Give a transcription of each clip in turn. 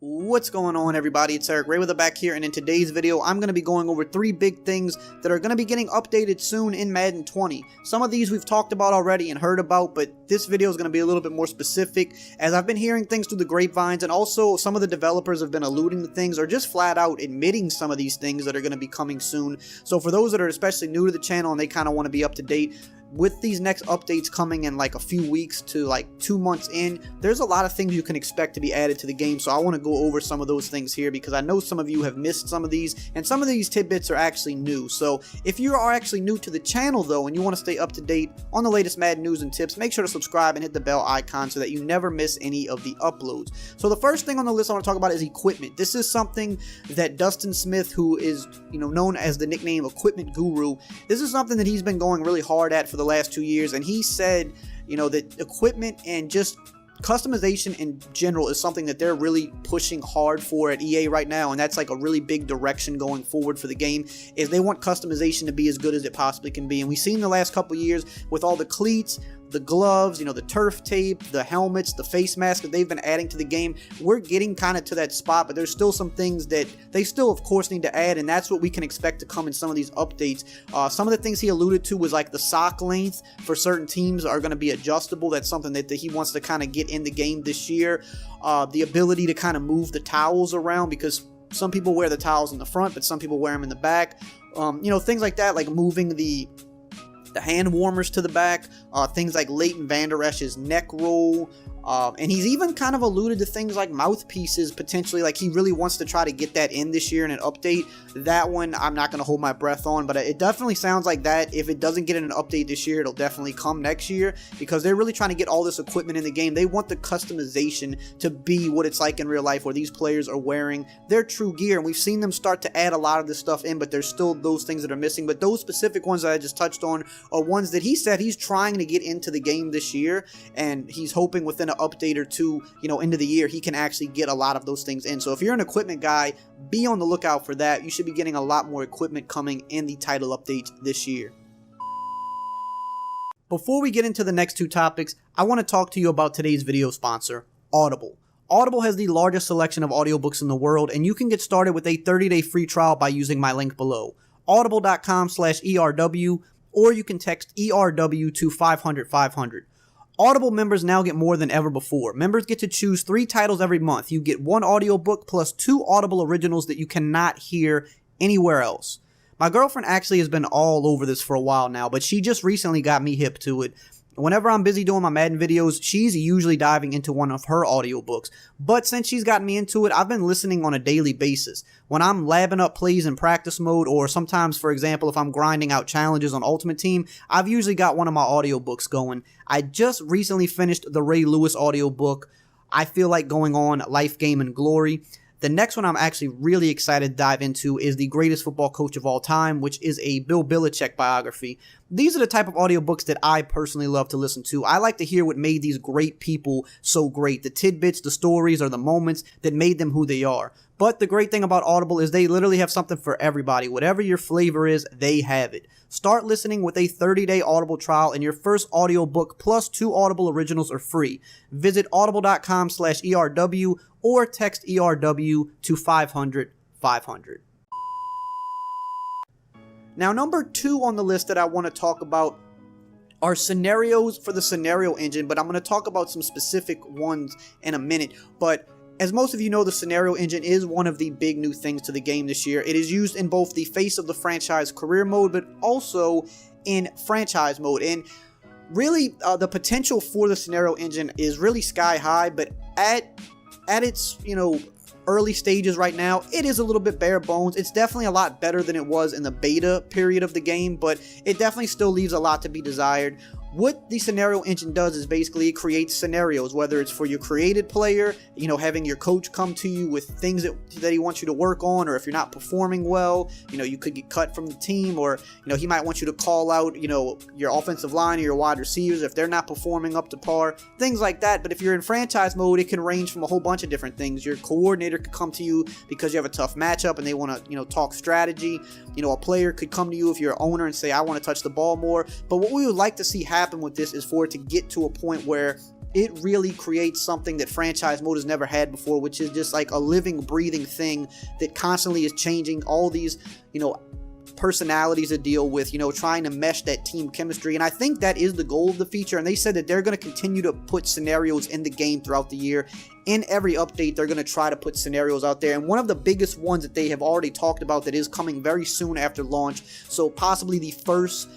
What's going on, everybody? It's EricRayweather back here, and in today's video I'm going to be going over 3 big things that are going to be getting updated soon in Madden 20. Some of these we've talked about already and heard about, but this video is going to be a little bit more specific, as I've been hearing things through the grapevines, and also some of the developers have been alluding to things or just flat out admitting some of these things that are going to be coming soon. So for those that are especially new to the channel and they kind of want to be up to date, with these next updates coming in like a few weeks to like 2 months in, there's a lot of things you can expect to be added to the game. So I want to go over some of those things here because I know some of you have missed some of these, and some of these tidbits are actually new. So if you are actually new to the channel though and you want to stay up to date on the latest Madden news and tips, make sure to subscribe and hit the bell icon so that you never miss any of the uploads. So the first thing on the list I want to talk about is equipment. This is something that Dustin Smith, who is known as the nickname Equipment Guru, this is something that he's been going really hard at for the last 2 years, and he said that equipment and just customization in general is something that they're really pushing hard for at EA right now, and that's like a really big direction going forward for the game, is they want customization to be as good as it possibly can be. And we've seen the last couple years with all the cleats, the gloves, the turf tape, the helmets, the face mask that they've been adding to the game, we're getting kind of to that spot, but there's still some things that they still of course need to add, and that's what we can expect to come in some of these updates. Some of the things he alluded to was like the sock length for certain teams are going to be adjustable. That's something that he wants to kind of get in the game this year. The ability to kind of move the towels around, because some people wear the towels in the front but some people wear them in the back. Things like that, like moving the hand warmers to the back, things like Leighton Vander Esch's neck roll, and he's even kind of alluded to things like mouthpieces potentially, like he really wants to try to get that in this year in an update. That one I'm not going to hold my breath on, but it definitely sounds like that if it doesn't get in an update this year, it'll definitely come next year, because they're really trying to get all this equipment in the game. They want the customization to be what it's like in real life, where these players are wearing their true gear, and we've seen them start to add a lot of this stuff in, but there's still those things that are missing. But those specific ones that I just touched on are ones that he said he's trying to get into the game this year, and he's hoping within an update or two, into the year, he can actually get a lot of those things in. So if you're an equipment guy, be on the lookout for that. You should be getting a lot more equipment coming in the title updates this year. Before we get into the next 2 topics, I want to talk to you about today's video sponsor, Audible. Audible has the largest selection of audiobooks in the world, and you can get started with a 30-day free trial by using my link below, audible.com/ERW, or you can text ERW to 500-500. Audible members now get more than ever before. Members get to choose 3 titles every month. You get 1 audiobook plus 2 Audible originals that you cannot hear anywhere else. My girlfriend actually has been all over this for a while now, but she just recently got me hip to it. Whenever I'm busy doing my Madden videos, she's usually diving into one of her audiobooks. But since she's gotten me into it, I've been listening on a daily basis. When I'm labbing up plays in practice mode, or sometimes, for example, if I'm grinding out challenges on Ultimate Team, I've usually got one of my audiobooks going. I just recently finished the Ray Lewis audiobook, I Feel Like Going On, Life, Game, and Glory. The next one I'm actually really excited to dive into is The Greatest Football Coach of All Time, which is a Bill Belichick biography. These are the type of audiobooks that I personally love to listen to. I like to hear what made these great people so great. The tidbits, the stories, or the moments that made them who they are. But the great thing about Audible is they literally have something for everybody. Whatever your flavor is, they have it. Start listening with a 30-day Audible trial, and your first audiobook plus 2 Audible originals are free. Visit audible.com/ERW or text ERW to 500-500. Now, number 2 on the list that I want to talk about are scenarios for the scenario engine, but I'm going to talk about some specific ones in a minute. But as most of you know, the scenario engine is one of the big new things to the game this year. It is used in both the face of the franchise career mode, but also in franchise mode. And really, the potential for the scenario engine is really sky high, but at its, early stages right now, it is a little bit bare bones. It's definitely a lot better than it was in the beta period of the game, but it definitely still leaves a lot to be desired. What the scenario engine does is basically it creates scenarios, whether it's for your created player, having your coach come to you with things that he wants you to work on, or if you're not performing well, you could get cut from the team, or, he might want you to call out, your offensive line or your wide receivers if they're not performing up to par, things like that. But if you're in franchise mode, it can range from a whole bunch of different things. Your coordinator could come to you because you have a tough matchup and they want to, talk strategy. A player could come to you if you're an owner and say, I want to touch the ball more. But what we would like to see happen with this is for it to get to a point where it really creates something that franchise mode has never had before, which is just like a living, breathing thing that constantly is changing all these, personalities to deal with, trying to mesh that team chemistry. And I think that is the goal of the feature. And they said that they're going to continue to put scenarios in the game throughout the year. In every update, they're going to try to put scenarios out there. And one of the biggest ones that they have already talked about that is coming very soon after launch, so possibly the first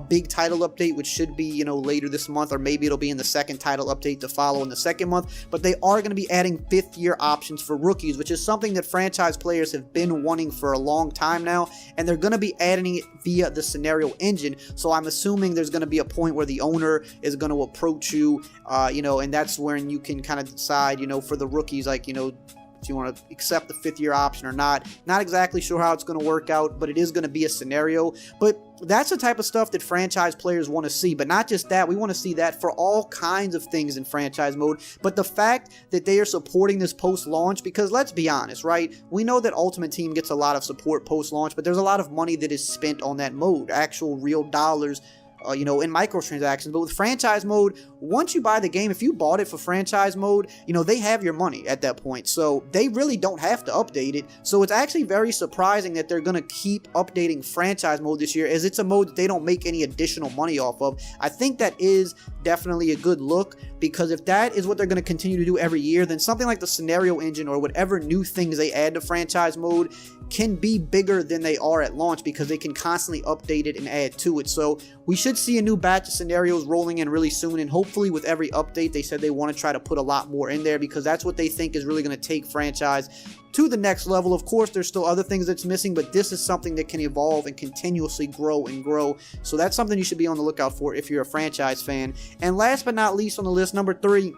big title update, which should be, later this month, or maybe it'll be in the second title update to follow in the second month. But they are going to be adding 5th year options for rookies, which is something that franchise players have been wanting for a long time now. And they're going to be adding it via the scenario engine. So I'm assuming there's going to be a point where the owner is going to approach you, and that's when you can kind of decide, for the rookies, like, if you want to accept the 5th year option or not. Not exactly sure how it's going to work out, but it is going to be a scenario. But that's the type of stuff that franchise players want to see. But not just that, we want to see that for all kinds of things in franchise mode. But the fact that they are supporting this post-launch, because let's be honest, right? We know that Ultimate Team gets a lot of support post-launch, but there's a lot of money that is spent on that mode, actual real dollars, in microtransactions. But with franchise mode, once you buy the game, if you bought it for franchise mode, they have your money at that point. So they really don't have to update it. So it's actually very surprising that they're going to keep updating franchise mode this year, as it's a mode that they don't make any additional money off of. I think that is definitely a good look, because if that is what they're going to continue to do every year, then something like the scenario engine or whatever new things they add to franchise mode can be bigger than they are at launch, because they can constantly update it and add to it. So we should see a new batch of scenarios rolling in really soon, and hopefully with every update, they said they want to try to put a lot more in there, because that's what they think is really going to take franchise to the next level. Of course, there's still other things that's missing, but this is something that can evolve and continuously grow and grow. So that's something you should be on the lookout for if you're a franchise fan. And last but not least on the list, number 3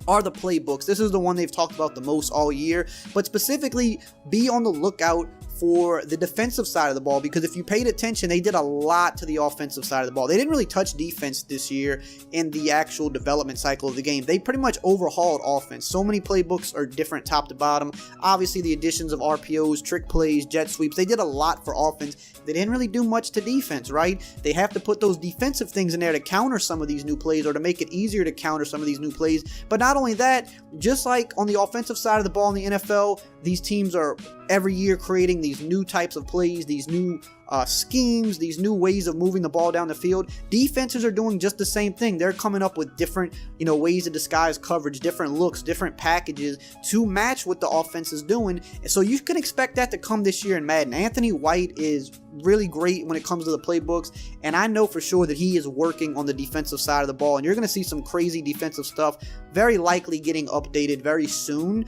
are the playbooks. This is the one they've talked about the most all year, but specifically be on the lookout for the defensive side of the ball, because if you paid attention, they did a lot to the offensive side of the ball. They didn't really touch defense this year in the actual development cycle of the game. They pretty much overhauled offense. So many playbooks are different top to bottom. Obviously, the additions of RPOs, trick plays, jet sweeps, they did a lot for offense. They didn't really do much to defense, right? They have to put those defensive things in there to counter some of these new plays, or to make it easier to counter some of these new plays. But not only that, just like on the offensive side of the ball in the NFL, these teams are every year creating these new types of plays, these new schemes, these new ways of moving the ball down the field. Defenses are doing just the same thing. They're coming up with different, ways to disguise coverage, different looks, different packages to match what the offense is doing. So you can expect that to come this year in Madden. Anthony White is really great when it comes to the playbooks, and I know for sure that he is working on the defensive side of the ball, and you're going to see some crazy defensive stuff very likely getting updated very soon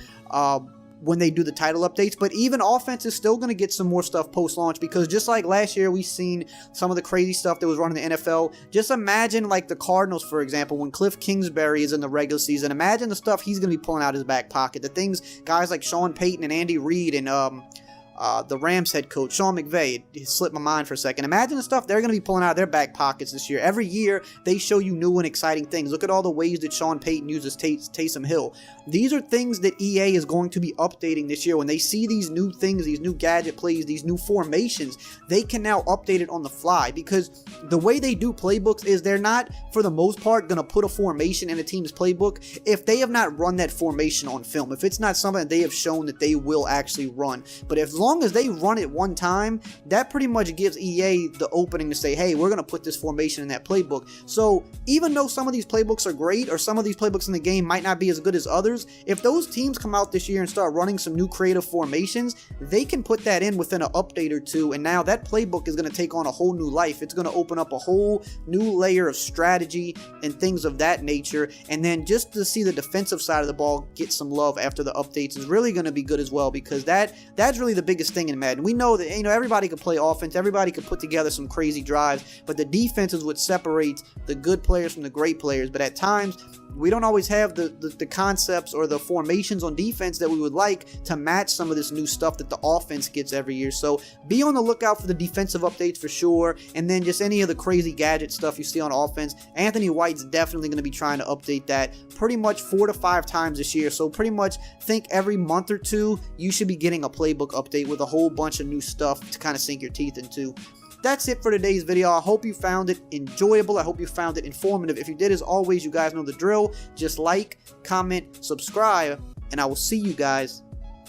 when they do the title updates. But even offense is still going to get some more stuff post-launch, because just like last year we've seen some of the crazy stuff that was running the NFL. Just imagine like the Cardinals, for example, when Cliff Kingsbury is in the regular season. Imagine the stuff he's going to be pulling out his back pocket, the things guys like Sean Payton and Andy Reid and the Rams head coach, Sean McVay, it slipped my mind for a second. Imagine the stuff they're going to be pulling out of their back pockets this year. Every year, they show you new and exciting things. Look at all the ways that Sean Payton uses Taysom Hill. These are things that EA is going to be updating this year. When they see these new things, these new gadget plays, these new formations, they can now update it on the fly, because the way they do playbooks is they're not, for the most part, going to put a formation in a team's playbook if they have not run that formation on film, if it's not something that they have shown that they will actually run. But as long as they run it one time, that pretty much gives EA the opening to say, hey, we're going to put this formation in that playbook. So even though some of these playbooks are great, or some of these playbooks in the game might not be as good as others, if those teams come out this year and start running some new creative formations, they can put that in within an update or two, and now that playbook is going to take on a whole new life. It's going to open up a whole new layer of strategy and things of that nature. And then just to see the defensive side of the ball get some love after the updates is really going to be good as well, because that's really the biggest thing in Madden. We know that everybody can play offense, everybody can put together some crazy drives, but the defense is what separates the good players from the great players. But at times we don't always have the concepts or the formations on defense that we would like to match some of this new stuff that the offense gets every year. So be on the lookout for the defensive updates for sure, and then just any of the crazy gadget stuff you see on offense. Anthony White's definitely going to be trying to update that pretty much 4 to 5 times this year. So pretty much think every month or two you should be getting a playbook update with a whole bunch of new stuff to kind of sink your teeth into. that's it for today's video. I hope you found it enjoyable. I hope you found it informative. If you did, as always, you guys know the drill. Just like, comment, subscribe, and I will see you guys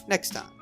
next time.